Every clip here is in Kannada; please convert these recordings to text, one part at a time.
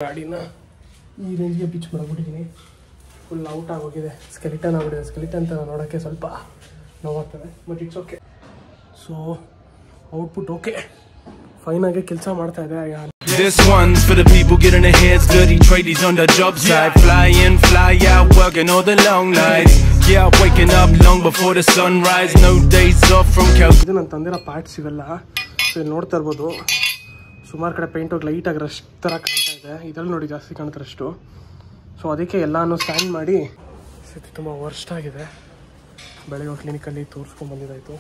ಗಾಡಿನ ಈ ರೇಂಜ್ಗೆ ಪಿಚ್ ಮಾಡಿಬಿಟ್ಟಿದ್ದೀನಿ. ಫುಲ್ ಔಟ್ ಆಗೋಗಿದೆ, ಸ್ಕೆಲಿಟನ್ ಆಗಿಬಿಟ್ಟಿದೆ. ಸ್ಕೆಲಿಟನ್ ಥರ ನೋಡೋಕ್ಕೆ ಸ್ವಲ್ಪ ನೋವಾಗ್ತದೆ, but it's okay. So output okay, ಫೈನಾಗೆ ಕೆಲಸ ಮಾಡ್ತಾ ಇದೆ. This one's for the people getting their heads dirty, tradies on the job site, fly in, fly out, working all the long nights. Yeah, waking up long before the sunrise, no days off from Cal. ಇದು ನಾನು ತಂದಿರೋ ಪಾರ್ಟ್ಸ್ ಇವೆಲ್ಲ. ಸೊ ಇಲ್ಲಿ ನೋಡ್ತಾ ಇರ್ಬೋದು, ಸುಮಾರು ಕಡೆ ಪೇಂಟ್ ಹೋಗಿ ಲೈಟಾಗಿ ರಶ್ ಥರ ಕಾಣ್ತಾ ಇದೆ. ಇದರಲ್ಲಿ ನೋಡಿ ಜಾಸ್ತಿ ಕಾಣ್ತಾರೆ ಅಷ್ಟು. ಸೊ ಅದಕ್ಕೆ ಎಲ್ಲನೂ ಸ್ಟ್ಯಾಂಡ್ ಮಾಡಿ ಸ್ಥಿತಿ ತುಂಬ ವರ್ಸ್ಟ್ ಆಗಿದೆ. ಬೆಳಗ್ಗೆ ಕ್ಲಿನಿಕಲ್ಲಿ ತೋರಿಸ್ಕೊಂಡು ಬಂದಿದ್ದಾಯಿತು.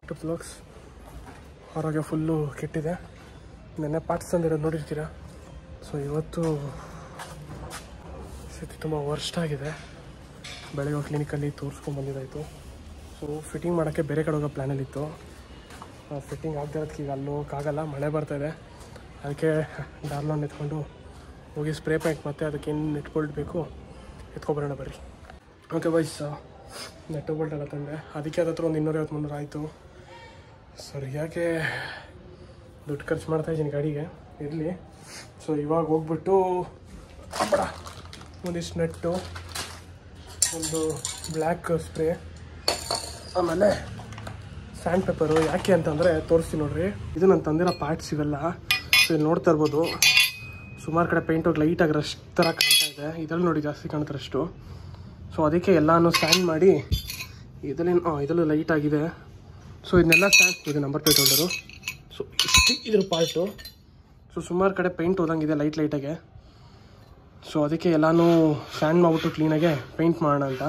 ಸೊ ಬ್ಲಾಗ್ಸ್ ಆರೋಗ್ಯ ಫುಲ್ಲು ಕೆಟ್ಟಿದೆ. ನೆನ್ನೆ ಪಾರ್ಟ್ಸ್ ತಂದಿರೋದು ನೋಡಿರ್ತೀರ. ಸೊ ಇವತ್ತು ಸ್ಥಿತಿ ತುಂಬ ವರ್ಸ್ಟ್ ಆಗಿದೆ. ಬೆಳಗ್ಗೆ ಕ್ಲಿನಿಕಲ್ಲಿ ತೋರಿಸ್ಕೊಂಡು ಬಂದಿದ್ದಾಯಿತು. ಸೊ ಫಿಟ್ಟಿಂಗ್ ಮಾಡೋಕ್ಕೆ ಬೇರೆ ಕಡೆ ಹೋಗೋ ಪ್ಲ್ಯಾನಲ್ಲಿತ್ತು. ಫಿಟ್ಟಿಂಗ್ ಆಗದೆ ಇರೋದಕ್ಕೆ ಈಗ ಅಲ್ಲಿ ಹೋಗೋಕ್ಕಾಗಲ್ಲ, ಮಳೆ ಬರ್ತಾಯಿದೆ. ಅದಕ್ಕೆ ಡಾರ್ಲೋನ್ ಎತ್ಕೊಂಡು ಹೋಗಿ ಸ್ಪ್ರೇ ಪೇಂಟ್ ಮತ್ತು ಅದಕ್ಕೆ ಏನು ನೆಟ್ ಬೋಲ್ಟ್ ಬೇಕು ಎತ್ಕೊಬರೋಣ ಬರ್ರಿ. ಓಕೆ ಬಾಯ್ಸ್, ನೆಟ್ ಬೋಲ್ಟ್ ಎಲ್ಲ ತಂದೆ. ಅದಕ್ಕೆ ಅದತ್ರ ಒಂದು 250-300 ಆಯಿತು. ಸರಿಯಾಗೆ ದುಡ್ಡು ಖರ್ಚು ಮಾಡ್ತಾಯಿದ್ದೀನಿ ಗಾಡಿಗೆ, ಇರಲಿ. ಸೊ ಇವಾಗ ಹೋಗ್ಬಿಟ್ಟು ಒಂದಿಷ್ಟು ನೆಟ್ಟು, ಒಂದು ಬ್ಲ್ಯಾಕ್ ಸ್ಪ್ರೇ, ಆಮೇಲೆ ಸ್ಯಾಂಡ್ ಪೇಪರು. ಯಾಕೆ ಅಂತಂದರೆ ತೋರಿಸ್ತೀನಿ ನೋಡ್ರಿ. ಇದು ನಾನು ತಂದಿರೋ ಪಾರ್ಟ್ಸ್ ಇವೆಲ್ಲ. ಸೊ ಇಲ್ಲಿ ನೋಡ್ತಾ ಇರ್ಬೋದು, ಸುಮಾರು ಕಡೆ ಪೇಂಟ್ ಹೋಗಿ ಲೈಟಾಗಿ ರಶ್ ಥರ ಕಾಣ್ತಾ ಇದೆ. ಇದರಲ್ಲಿ ನೋಡಿ ಜಾಸ್ತಿ ಕಾಣ್ತಾರೆ ಅಷ್ಟು. ಸೊ ಅದಕ್ಕೆ ಎಲ್ಲನೂ ಸ್ಟ್ಯಾಂಡ್ ಮಾಡಿ ಇದರಲ್ಲೂ ಲೈಟಾಗಿದೆ. ಸೊ ಇದನ್ನೆಲ್ಲ ಸ್ಟ್ಯಾಂಡ್ ಇದೆ, ನಂಬರ್ ಪ್ಲೇಟ್ ಹೋಲ್ಡರು. ಸೊ ಇಷ್ಟು ಇದ್ರ ಪಾರ್ಟು. ಸೊ ಸುಮಾರು ಕಡೆ ಪೇಂಟ್ ಹೋದಂಗಿದೆ ಲೈಟಾಗೆ. ಸೊ ಅದಕ್ಕೆ ಎಲ್ಲನೂ ಸ್ಟ್ಯಾಂಡ್ ಮಾಡಿಬಿಟ್ಟು ಕ್ಲೀನಾಗೆ ಪೇಂಟ್ ಮಾಡೋಣ ಅಂತ.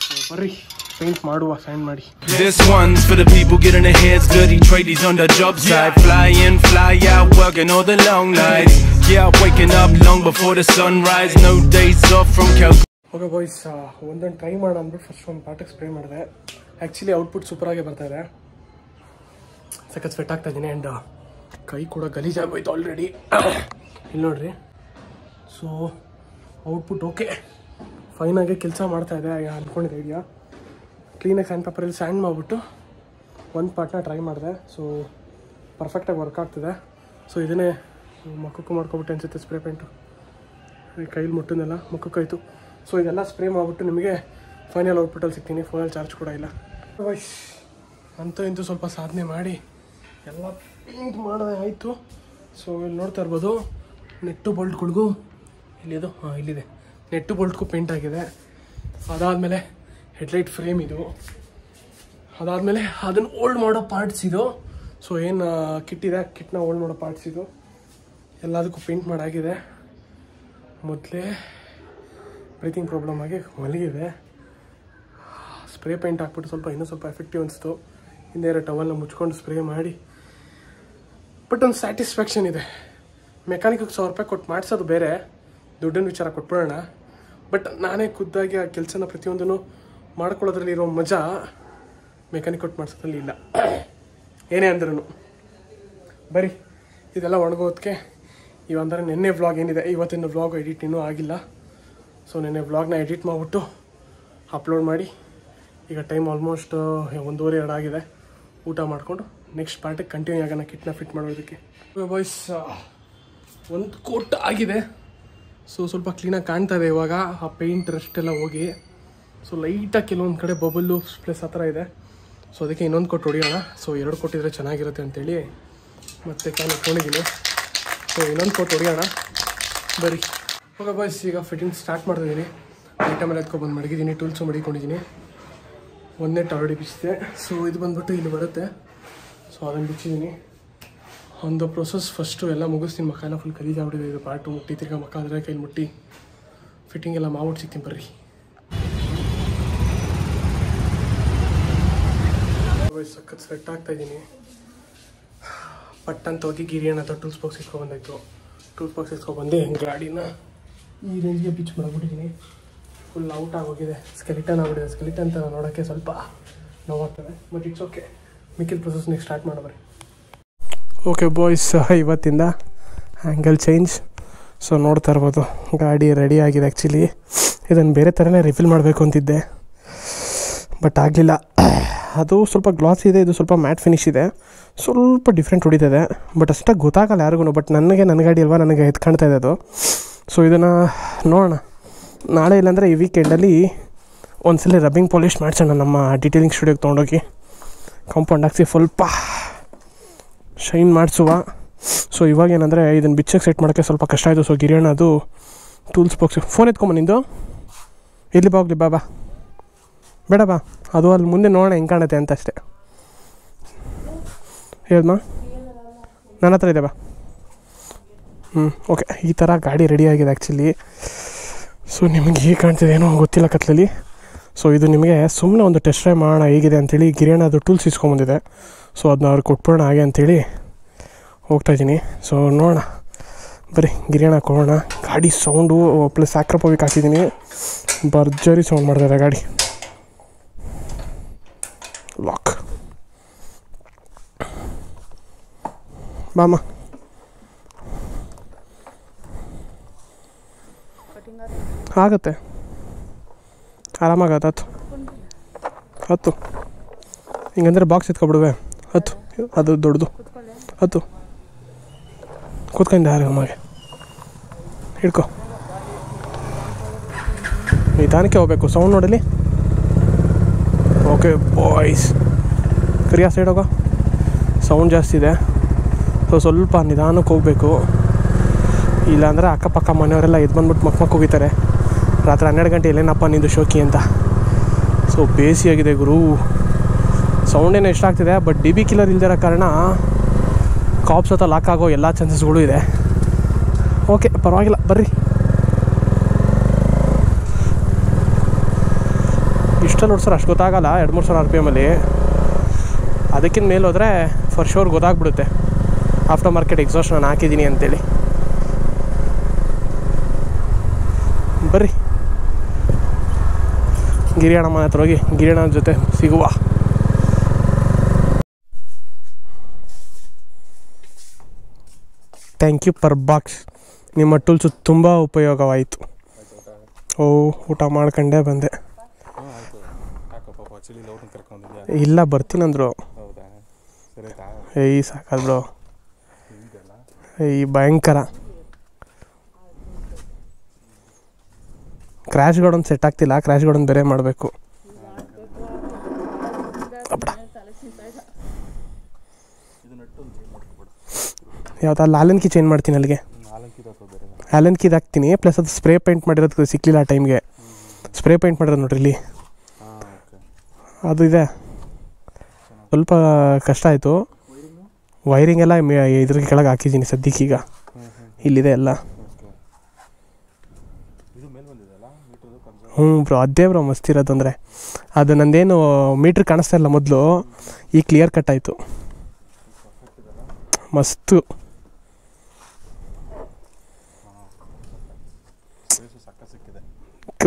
ಸೊ ಬರ್ರಿ ಪೇಂಟ್ ಮಾಡುವ, ಸ್ಟ್ಯಾಂಡ್ ಮಾಡಿ. This one's for the people getting their heads dirty, tradies on the job site, fly in, fly out, working all the long nights. Yeah, waking up long before the sunrise, no days off from Cal. Okay boys, ಒಂದೊಂದು ಟ್ರೈ ಮಾಡೋಣ ಅಂದ್ಬಿಟ್ಟು ಫಸ್ಟ್ ಒಂದು ಪಾರ್ಟಿಗೆ ಸ್ಪ್ರೇ ಮಾಡಿದೆ. ಆ್ಯಕ್ಚುಲಿ ಔಟ್ಪುಟ್ ಸೂಪರಾಗಿ ಬರ್ತಾಯಿದೆ. ಸಖತ್ ಸ್ವೆಟ್ ಆಗ್ತಾ ಇದ್ದೀನಿ. ಆ್ಯಂಡ್ ಕೈ ಕೂಡ ಗಲೀಜಾಗೋಯ್ತು ಆಲ್ರೆಡಿ. ಇಲ್ಲಿ ನೋಡ್ರಿ. ಸೊ ಔಟ್ಪುಟ್ ಓಕೆ, ಫೈನಾಗೆ ಕೆಲಸ ಮಾಡ್ತಾಯಿದೆ ಅಂದ್ಕೊಂಡಿದ್ದೆ. ಇದೆಯಾ ಕ್ಲೀನಾಗಿ ಸ್ಯಾಂಡ್ ಪೇಪರಲ್ಲಿ ಸ್ಯಾಂಡ್ ಮಾಡಿಬಿಟ್ಟು ಒಂದು ಪಾರ್ಟ್ನ ಟ್ರೈ ಮಾಡಿದೆ. ಸೊ ಪರ್ಫೆಕ್ಟಾಗಿ ವರ್ಕ್ ಆಗ್ತಿದೆ. ಸೊ ಇದನ್ನೇ ಮುಖಕ್ಕೂ ಮಾಡ್ಕೊಬಿಟ್ಟೆ ಅನಿಸುತ್ತೆ ಸ್ಪ್ರೇ ಪೇಂಟು. ಕೈಲಿ ಮುಟ್ಟಿದ್ನೆಲ್ಲ ಮುಖಕ್ಕಾಯಿತು. ಸೊ ಇದೆಲ್ಲ ಸ್ಪ್ರೇ ಮಾಡಿಬಿಟ್ಟು ನಿಮಗೆ ಫೈನಲ್ ಔಟ್ಪುಟ್ಟಲ್ಲಿ ಸಿಗ್ತೀನಿ. ಫೋನಲ್ಲಿ ಚಾರ್ಜ್ ಕೂಡ ಇಲ್ಲ. ವೈಸ್ ಅಂತೂ ಇಂತೂ ಸ್ವಲ್ಪ ಸಾಧನೆ ಮಾಡಿ ಎಲ್ಲ ಪೇಂಟ್ ಮಾಡೋದೇ ಆಯಿತು. ಸೊ ಇಲ್ಲಿ ನೋಡ್ತಾ ಇರ್ಬೋದು, ನೆಟ್ಟು ಬೋಲ್ಟ್ಗಳಿಗೂ ಇಲ್ಲಿದು ಇಲ್ಲಿದೆ, ನೆಟ್ಟು ಬೋಲ್ಟ್ಗೂ ಪೇಂಟ್ ಆಗಿದೆ. ಅದಾದಮೇಲೆ ಹೆಡ್ಲೈಟ್ ಫ್ರೇಮ್ ಇದು. ಅದಾದಮೇಲೆ ಅದನ್ನು ಓಲ್ಡ್ ಮಾಡೋ ಪಾರ್ಟ್ಸ್ ಇದು. ಸೊ ಏನು ಕಿಟ್ ಇದೆ, ಕಿಟ್ನ ಓಲ್ಡ್ ಮಾಡೋ ಪಾರ್ಟ್ಸ್ ಇದು. ಎಲ್ಲದಕ್ಕೂ ಪೇಂಟ್ ಮಾಡಾಗಿದೆ. ಮೊದಲೇ ಬ್ರೀತಿಂಗ್ ಪ್ರಾಬ್ಲಮ್ ಆಗಿ ಮಲಗಿದೆ. ಸ್ಪ್ರೇ ಪೇಂಟ್ ಹಾಕ್ಬಿಟ್ಟು ಇನ್ನೂ ಸ್ವಲ್ಪ ಎಫೆಕ್ಟಿವ್ ಅನಿಸ್ತು. ಹಿಂದೆ ಟವಲ್ನ ಮುಚ್ಕೊಂಡು ಸ್ಪ್ರೇ ಮಾಡಿ. ಬಟ್ ಒಂದು ಸ್ಯಾಟಿಸ್ಫ್ಯಾಕ್ಷನ್ ಇದೆ. ಮೆಕ್ಯಾನಿಕ್ಗೆ 1000 ರೂಪಾಯಿ ಕೊಟ್ಟು ಮಾಡಿಸೋದು ಬೇರೆ, ದುಡ್ಡಿನ ವಿಚಾರ ಕೊಟ್ಬಿಡೋಣ. ಬಟ್ ನಾನೇ ಖುದ್ದಾಗಿ ಆ ಕೆಲಸನ ಪ್ರತಿಯೊಂದನ್ನು ಮಾಡ್ಕೊಳ್ಳೋದ್ರಲ್ಲಿ ಇರೋ ಮಜಾ ಮೆಕ್ಯಾನಿಕ್ ಕೊಟ್ಟು ಮಾಡಿಸೋದ್ರಲ್ಲಿ ಇಲ್ಲ. ಏನೇ ಅಂದ್ರೂ ಬರೀ ಇದೆಲ್ಲ ಒಣಗೋದಕ್ಕೆ ಇವಂದರೆ ನೆನ್ನೆ ವ್ಲಾಗ್ ಏನಿದೆ, ಇವತ್ತಿನ ವ್ಲಾಗ್ ಎಡಿಟ್ ಇನ್ನೂ ಆಗಿಲ್ಲ. ಸೊ ನೆನ್ನೆ ವ್ಲಾಗ್ನ ಎಡಿಟ್ ಮಾಡಿಬಿಟ್ಟು ಅಪ್ಲೋಡ್ ಮಾಡಿ ಈಗ ಟೈಮ್ ಆಲ್ಮೋಸ್ಟ್ 1:30-2 ಆಗಿದೆ. ಊಟ ಮಾಡಿಕೊಂಡು ನೆಕ್ಸ್ಟ್ ಪಾರ್ಟಿಗೆ ಕಂಟಿನ್ಯೂ ಆಗೋಣ ಕಿಟ್ನ ಫಿಟ್ ಮಾಡೋದಕ್ಕೆ. ಬಾಯ್ಸ್, ಒಂದು ಕೋಟ್ ಆಗಿದೆ. ಸೊ ಸ್ವಲ್ಪ ಕ್ಲೀನಾಗಿ ಕಾಣ್ತಾ ಇದೆ ಇವಾಗ. ಆ ಪೇಂಟ್ ರಷ್ಟೆಲ್ಲ ಹೋಗಿ ಸೊ ಲೈಟಾಗಿ ಕೆಲವೊಂದು ಕಡೆ ಬಬಲ್ಲು ಪ್ಲಸ್ ಆ ಥರ ಇದೆ. ಸೊ ಅದಕ್ಕೆ ಇನ್ನೊಂದು ಕೋಟ್ ಹೊಡಿಯೋಣ. ಸೊ 2 ಕೊಟ್ಟಿದ್ರೆ ಚೆನ್ನಾಗಿರುತ್ತೆ ಅಂತೇಳಿ ಮತ್ತೆ ಕ್ಯಾನ್ ಇಟ್ಕೊಂಡಿದ್ದೀನಿ. ಸೊ ಇನ್ನೊಂದು ಕೋಟ್ ಹೊಡಿಯೋಣ ಬರೀ. ಓಕೆ ಬಾಯ್ಸ್, ಈಗ ಫಿಟ್ಟಿಂಗ್ ಸ್ಟಾರ್ಟ್ ಮಾಡ್ತಿದ್ದೀನಿ. ಐಟಮೆಲ್ಲ ಎತ್ಕೊಬಂದು ಮಡಗಿದ್ದೀನಿ, ಟೂಲ್ಸು ಮಡಿಕೊಂಡಿದ್ದೀನಿ. ಒಂದೇ ಆಲ್ರೆಡಿ ಬಿಚ್ಚಿದೆ. ಸೊ ಇದು ಬಂದ್ಬಿಟ್ಟು ಇಲ್ಲಿ ಬರುತ್ತೆ. ಸೊ ಅದನ್ನು ಬಿಚ್ಚಿದ್ದೀನಿ. ಒಂದು ಪ್ರೊಸೆಸ್ ಫಸ್ಟು ಎಲ್ಲ ಮುಗಿಸ್ತೀನಿ. ಮಕ್ಕ ಎಲ್ಲ ಫುಲ್ ಗಲೀಜಾಗ್ಬಿಟ್ಟಿದೆ. ಇದು ಪಾರ್ಟು ಮುಟ್ಟಿ ತಿರ್ಗಾ ಮಕ್ಕ ಆದರೆ ಕೈಲಿ ಮುಟ್ಟಿ ಫಿಟ್ಟಿಂಗ್ ಎಲ್ಲ ಮಾಡ್ಬಿಟ್ಟು ಸಿಗ್ತೀನಿ ಬರ್ರಿ. ಸಖತ್ ಸ್ವೆಟ್ ಆಗ್ತಾಯಿದ್ದೀನಿ. ಪಟ್ಟಂತ ಹೋಗಿ ಗಿರಿಯಣ್ಣ ಹತ್ರ ಟೂಲ್ಸ್ ಬಾಕ್ಸ್ ಇಟ್ಕೊಬಂದಾಯಿತು. ಟೂಲ್ಸ್ ಬಾಕ್ಸ್ ಇಟ್ಕೊಬಂದು ಗಾಡಿನ ಈ ರೇಂಜ್ಗೆ ಪಿಚ್ ಮಾಡಿಬಿಟ್ಟಿದ್ದೀನಿ. ಫುಲ್ ಔಟ್ ಆಗೋಗಿದೆ, ಸ್ಕೆಲಿಟನ್ ಆಗಿಬಿಟ್ಟಿದೆ. ಸ್ಕೆಲಿಟನ್ ಥರ ನೋಡೋಕ್ಕೆ ಸ್ವಲ್ಪ ನೋವಾಗ್ತದೆ, ಬಟ್ ಇಟ್ಸ್ ಓಕೆ. ಮಿಕ್ಕಿದ ಪ್ರೊಸೆಸ್ ನೆಕ್ಸ್ಟ್ ಸ್ಟಾರ್ಟ್ ಮಾಡೋಬರಿ. ಓಕೆ ಬಾಯ್ಸ್, ಇವತ್ತಿಂದ ಆ್ಯಂಗಲ್ ಚೇಂಜ್. ಸೊ ನೋಡ್ತಾ ಇರ್ಬೋದು, ಗಾಡಿ ರೆಡಿ ಆಗಿದೆ. ಆ್ಯಕ್ಚುಲಿ ಇದನ್ನು ಬೇರೆ ಥರನೇ ರಿಫಿಲ್ ಮಾಡಬೇಕು ಅಂತಿದ್ದೆ, ಬಟ್ ಆಗಲಿಲ್ಲ. ಅದು ಸ್ವಲ್ಪ ಗ್ಲಾಸ್ ಇದೆ, ಇದು ಸ್ವಲ್ಪ ಮ್ಯಾಟ್ ಫಿನಿಶ್ ಇದೆ, ಸ್ವಲ್ಪ ಡಿಫ್ರೆಂಟ್ ಹೊಡಿತಿದೆ. ಬಟ್ ಅಷ್ಟಾಗಿ ಗೊತ್ತಾಗಲ್ಲ ಯಾರಿಗೂ. ಬಟ್ ನನ್ನ ಗಾಡಿ ಅಲ್ವಾ, ನನಗೆ ಎದ್ದು ಕಾಣ್ತಾ ಇದೆ ಅದು. ಸೊ ಇದನ್ನು ನೋಡೋಣ ನಾಳೆ, ಇಲ್ಲಾಂದರೆ ಈ ವೀಕೆಂಡಲ್ಲಿ ಒಂದ್ಸಲ ರಬ್ಬಿಂಗ್ ಪಾಲಿಶ್ ಮಾಡಿಸೋಣ ನಮ್ಮ ಡಿಟೇಲಿಂಗ್ ಸ್ಟುಡಿಯೋಗೆ ತೊಗೊಂಡೋಗಿ. ಕಾಂಪೌಂಡ್ ಹಾಕ್ಸಿ ಸ್ವಲ್ಪ ಶೈನ್ ಮಾಡಿಸುವ. ಸೊ ಇವಾಗ ಏನಂದರೆ ಇದನ್ನು ಬಿಚ್ಚಕ್ಕೆ ಸೆಟ್ ಮಾಡೋಕ್ಕೆ ಸ್ವಲ್ಪ ಕಷ್ಟ ಆಯಿತು. ಸೊ ಗಿರಿಯಣ್ಣ ಅದು ಟೂಲ್ಸ್ ಬಾಕ್ಸ್ ಫೋನ್ ಎತ್ಕೊಂಬಂದು ಇಲ್ಲಿ ಹೋಗ್ಲಿ ಬಾ ಬೇಡ ಬಾ, ಅದು ಅಲ್ಲಿ ಮುಂದೆ ನೋಡೋಣ ಹೆಂಗೆ ಕಾಣುತ್ತೆ ಅಂತ ಅಷ್ಟೇ. ಹೇಳಮ್ಮ, ನನ್ನ ಹತ್ರ ಇದೆ ಬಾ. ಓಕೆ, ಈ ಥರ ಗಾಡಿ ರೆಡಿಯಾಗಿದೆ ಆ್ಯಕ್ಚುಲಿ. ಸೊ ನಿಮಗೆ ಹೇಗೆ ಕಾಣ್ತಿದೆ ಏನೋ ಗೊತ್ತಿಲ್ಲ ಕತ್ಲಲ್ಲಿ. ಸೊ ಇದು ನಿಮಗೆ ಸುಮ್ಮನೆ ಒಂದು ಟೆಸ್ಟ್ ಡ್ರೈವ್ ಮಾಡೋಣ ಹೇಗಿದೆ ಅಂಥೇಳಿ ಗಿರಿಯಣ್ಣ ಅದು ಟೂಲ್ಸ್ ಇಸ್ಕೊಂಬಂದಿದೆ. ಸೊ ಅದನ್ನ ಅವ್ರಿಗೆ ಕೊಟ್ಬಿಡೋಣ ಹಾಗೆ ಅಂಥೇಳಿ ಹೋಗ್ತಾಯಿದ್ದೀನಿ. ಸೊ ನೋಡೋಣ ಬರೀ ಗಿರಿಯಣ್ಣ ಕೊಡೋಣ. ಗಾಡಿ ಸೌಂಡು ಪ್ಲಸ್ ಆಕ್ರಪೋವಿಕ್ ಹಾಕಿದ್ದೀನಿ, ಭರ್ಜರಿ ಸೌಂಡ್ ಮಾಡ್ತಾಯಿದೆ ಗಾಡಿ. ಲಾಕ್ ಬಾಮ, ಆಗುತ್ತೆ ಆರಾಮಾಗತ್ತೆ. ಹತ್ತು ಹಿಂಗಂದ್ರೆ ಬಾಕ್ಸ್ ಎತ್ಕೊಬಿಡುವೆ. ಹತ್ತು ಅದು ದೊಡ್ಡದು, ಹತ್ತು ಕೂತ್ಕೊಂಡು ಆರಾಮಾಗೆ ಹಿಡ್ಕೊ. ನಿಧಾನಕ್ಕೆ ಹೋಗ್ಬೇಕು, ಸೌಂಡ್ ನೋಡಲಿ. ಓಕೆ ಬಾಯ್ಸ್, ಕರಿಯಾ ಸೈಡ್ ಹೋಗೋ, ಸೌಂಡ್ ಜಾಸ್ತಿ ಇದೆ. ಸೊ ಸ್ವಲ್ಪ ನಿಧಾನಕ್ಕೆ ಹೋಗಬೇಕು, ಇಲ್ಲಾಂದರೆ ಅಕ್ಕಪಕ್ಕ ಮನೆಯವರೆಲ್ಲ ಎದ್ದು ಬಂದ್ಬಿಟ್ಟು ಮಕ್ಕಳು ಹೋಗಿತಾರೆ ರಾತ್ರಿ 12 ಗಂಟೆ ಎಲ್ಲೇನಪ್ಪ ನಿಂದು ಶೋಕಿ ಅಂತ. ಸೊ ಬೇಸಿಯಾಗಿದೆ ಗುರು, ಸೌಂಡೇನೋ ಇಷ್ಟ ಆಗ್ತಿದೆ. ಬಟ್ ಡಿ ಬಿ ಕಿಲ್ಲರ್ ಇಲ್ದಿರೋ ಕಾರಣ ಕಾಪ್ಸ್ ಹತ್ರ ಲಾಕ್ ಆಗೋ ಎಲ್ಲ ಚಾನ್ಸಸ್ಗಳು ಇದೆ. ಓಕೆ ಪರವಾಗಿಲ್ಲ ಬರ್ರಿ. ಇಷ್ಟಲ್ಲಿ ಓಡಿಸೋರು ಅಷ್ಟು ಗೊತ್ತಾಗಲ್ಲ, 2-3 ಸಾವಿರ RPM. ಅದಕ್ಕಿಂತ ಮೇಲೆ ಹೋದರೆ ಫಾರ್ ಶೋರ್ ಗೊತ್ತಾಗ್ಬಿಡುತ್ತೆ ಆಫ್ಟರ್ ಮಾರ್ಕೆಟ್ ಎಕ್ಸಾಸ್ಟ್ ನಾನು ಹಾಕಿದ್ದೀನಿ ಅಂತೇಳಿ. ಬರ್ರಿ ಗಿರಿಯಣ್ಣ ಮನೆ ಹತ್ರ ಹೋಗಿ ಗಿರಿಯಣ್ಣನ ಜೊತೆ ಸಿಗುವ. ಥ್ಯಾಂಕ್ ಯು ಪರ್ ಬಾಕ್ಸ್, ನಿಮ್ಮ ಟೂಲ್ಸು ತುಂಬ ಉಪಯೋಗವಾಯಿತು. ಊಟ ಮಾಡ್ಕೊಂಡೇ ಬಂದೆ. ಇಲ್ಲ ಬರ್ತೀನಂದ್ರು. ಏಯ್ ಸಾಕಾದ್ ಬ್ರೋ, ಏಯ್ ಭಯಂಕರ. ಕ್ರ್ಯಾಶ್ ಗಾರ್ಡನ್ ಸೆಟ್ ಆಗ್ತಿಲ್ಲ, ಕ್ರ್ಯಾಶ್ ಗಾರ್ಡನ್ ಬೇರೆ ಮಾಡಬೇಕು. ಯಾವ್ದು ಅಲ್ಲಿ ಆಲನ್ ಕೀ ಚೇಂಜ್ ಮಾಡ್ತೀನಿ, ಅಲ್ಲಿಗೆ ಆಲನ್ ಕೀದು ಹಾಕ್ತೀನಿ. ಪ್ಲಸ್ ಅದು ಸ್ಪ್ರೇ ಪೇಂಟ್ ಮಾಡಿರೋದು ಸಿಕ್ಕಲಿಲ್ಲ ಆ ಟೈಮ್ಗೆ. ಸ್ಪ್ರೇ ಪೇಂಟ್ ಮಾಡಿರೋದು ನೋಡ್ರಿ ಇಲ್ಲಿ, ಅದು ಇದೆ. ಸ್ವಲ್ಪ ಕಷ್ಟ ಆಯಿತು. ವೈರಿಂಗ್ ಎಲ್ಲ ಇದ್ರ ಕೆಳಗೆ ಹಾಕಿದ್ದೀನಿ ಸದ್ಯಕ್ಕೀಗ. ಇಲ್ಲಿದೆ ಎಲ್ಲ. ಬ್ರೋ ಅದೇ ಬ್ರೋ ಮಸ್ತ್ ಇರೋದು. ಅಂದರೆ ಅದು ನಂದೇನು ಮೀಟ್ರ್ ಕಾಣಿಸ್ತಾ ಇಲ್ಲ ಮೊದಲು, ಈಗ ಕ್ಲಿಯರ್ ಕಟ್ ಆಯಿತು. ಮಸ್ತು.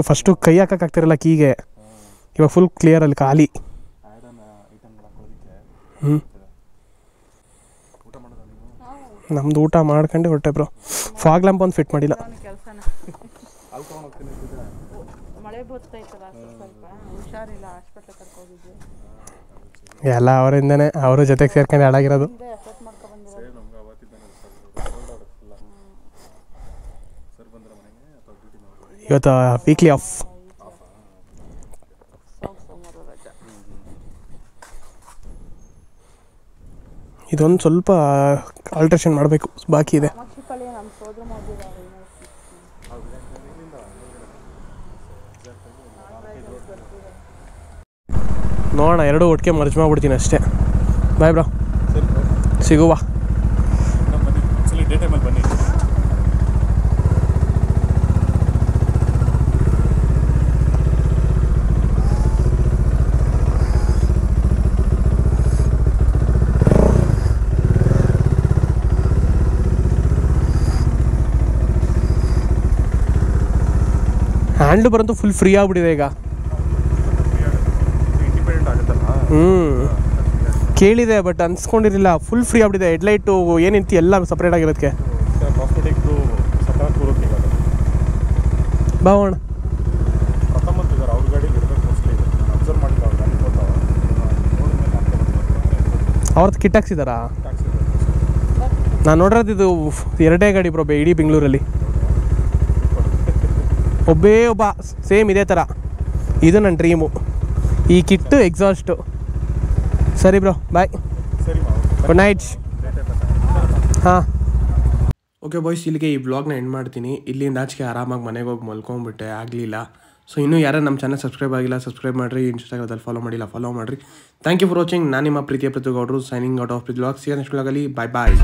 ಫಸ್ಟು ಕೈ ಹಾಕೋಕ್ಕಾಗ್ತಿರಲ್ಲ ಕೀಗೆ, ಇವಾಗ ಫುಲ್ ಕ್ಲಿಯರಲ್ಲಿ ಖಾಲಿ. ನಮ್ದು ಊಟ ಮಾಡ್ಕೊಂಡು ಹೊರಟೆ ಬ್ರೋ. ಫಾಗ್ ಲ್ಯಾಂಪ್ ಒಂದು ಫಿಟ್ ಮಾಡಿಲ್ಲ. ಎಲ್ಲ ಅವರಿಂದನೇ, ಅವರು ಜೊತೆಗೆ ಸೇರ್ಕೊಂಡು ಹಾಳಾಗಿರೋದು. ಇವತ್ತು ವೀಕ್ಲಿ ಆಫ್. ಇದೊಂದು ಸ್ವಲ್ಪ ಆಲ್ಟ್ರೇಷನ್ ಮಾಡಬೇಕು, ಬಾಕಿ ಇದೆ. ನೋಡೋಣ, ಎರಡೂ ಒಟ್ಟಿಗೆ ಮರ್ಜ್ ಮಾಡಿಬಿಡ್ತೀನಿ ಅಷ್ಟೇ. ಬಾಯ್ ಬ್ರೋ, ಸಿಗುವ. ಹ್ಯಾಂಡ್ಲ್ ಬರಂತೂ ಫುಲ್ ಫ್ರೀ ಆಗ್ಬಿಟ್ಟಿದೆ ಈಗ. ಕೇಳಿದೆ ಬಟ್ ಅನ್ಸ್ಕೊಂಡಿರಲಿಲ್ಲ, ಫುಲ್ ಫ್ರೀ ಆಗ್ಬಿಟ್ಟಿದೆ. ಹೆಡ್ಲೈಟು ಏನಿತ್ತು ಎಲ್ಲ ಸಪ್ರೇಟ್ ಆಗಿರೋದಕ್ಕೆ. ಬಾವಣ ಅವ್ರದ್ದು ಕಿಟ್ ಹಾಕ್ಸಿದಾರಾ? ನಾನು ನೋಡಿರೋದು ಇದು 2 ಗಾಡಿ ಬ್ರೋ ಇಡೀ ಬೆಂಗಳೂರಲ್ಲಿ. ಒಬ್ಬ ಸೇಮ್ ಇದೇ ಥರ. ಇದು ನನ್ನ ಡ್ರೀಮು, ಈ ಕಿಟ್ಟು ಎಕ್ಸಾಸ್ಟು. ಸರಿ ಬ್ರೋ, ಬಾಯ್, ಗುಡ್ ನೈಟ್. ಹಾಂ ಓಕೆ ಬಾಯ್ಸ್, ಇಲ್ಲಿಗೆ ಈ ವ್ಲಾಗ್ನ ಎಂಡ್ ಮಾಡ್ತೀನಿ. ಇಲ್ಲಿಂದ ಆಚೆಗೆ ಆರಾಮಾಗಿ ಮನೆಗೆ ಹೋಗಿ ಮಲ್ಕೊಂಡ್ಬಿಟ್ಟೆ, ಆಗಲಿಲ್ಲ. ಸೊ ಇನ್ನೂ ಯಾರು ನಮ್ಮ ಚಾನಲ್ ಸಬ್ಸ್ಕ್ರೈಬ್ ಆಗಿಲ್ಲ, ಸಬ್ಸ್ಕ್ರೈಬ್ ಮಾಡಿರಿ. ಇನ್ಸ್ಟಾಗ್ರಾಮದಲ್ಲಿ ಫಾಲೋ ಮಾಡಿರಿ. Thank you for watching. ನಾನು ನಿಮ್ಮ ಪ್ರೀತಿಯ ಪೃಥ್ವಿ ಗೌಡ್ರು, ಸೈನಿಂಗ್ ಔಟ್ ಆಫ್ ವ್ಲಾಗ್. ಸಿಗೋಣ ನೆಕ್ಸ್ಟ್ ವ್ಲಾಗಲ್ಲಿ. ಬಾಯ್.